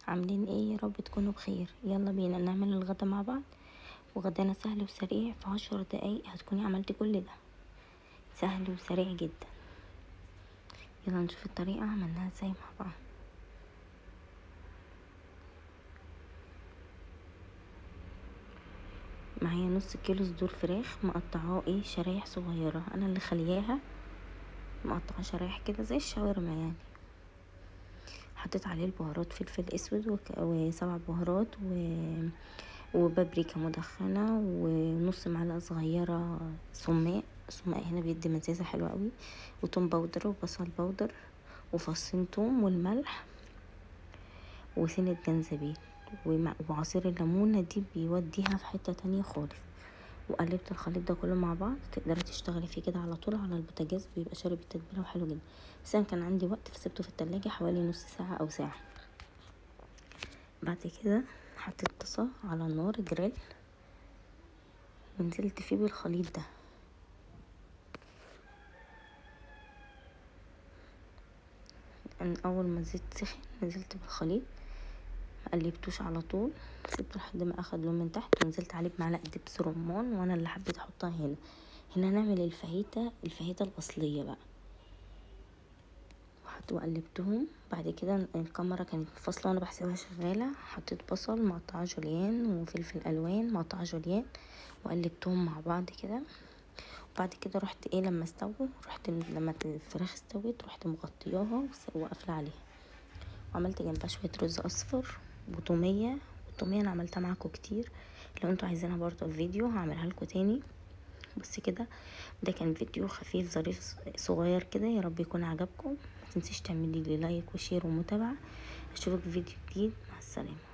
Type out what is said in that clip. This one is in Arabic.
عاملين ايه؟ يا رب تكونوا بخير. يلا بينا نعمل الغدا مع بعض. وغدانا سهل وسريع، في 10 دقايق هتكوني عملتي كل ده. سهل وسريع جدا. يلا نشوف الطريقة عملناها ازاي مع بعض. معايا نص كيلو صدور فراخ مقطعاه شرايح صغيرة، انا اللي خلياها مقطعه شرايح كده زي الشاورما يعني. حطيت عليه البهارات، فلفل اسود وسبع بهارات وبابريكا مدخنه ونص معلقه صغيره سماق هنا بيدي مزازه حلوه قوي، وتوم باودر وبصل باودر وفصين توم والملح وسنه جنزبيل وعصير الليمونه دي بيوديها في حته تانية خالص. وقلبت الخليط ده كله مع بعض. تقدري تشتغلي فيه كده على طول على البوتاجاز، بيبقى شارب التتبيله وحلو جدا. بس انا كان عندي وقت فسيبته في التلاجة حوالي نص ساعه او ساعه. بعد كده حطيت طاسه على النار جريل ونزلت فيه بالخليط ده. اول ما الزيت سخن نزلت بالخليط، مقلبتوش على طول، سبته لحد ما اخد لون من تحت، ونزلت عليه بمعلقه دبس رمان وانا اللي حبيت احطها هنا. هنعمل الفاهيتا الاصليه بقى. وقلبتهم. بعد كده الكاميرا كانت فاصله وانا بحسبها شغاله. حطيت بصل مقطعه جوليان وفلفل الوان مقطعه جوليان وقلبتهم مع بعض كده. وبعد كده رحت لما استووا، لما الفراخ استوت رحت مغطياها وقافله عليها. وعملت جنبها شويه رز اصفر وطوميه. والطوميه انا عملتها معاكم كتير، لو انتوا عايزينها برضه الفيديو هعملها لكم تاني. بس كده، ده كان فيديو خفيف ظريف صغير كده، يا رب يكون عجبكم. ما تنسيش تعملي لي لايك وشير ومتابعه. اشوفك في فيديو جديد، مع السلامه.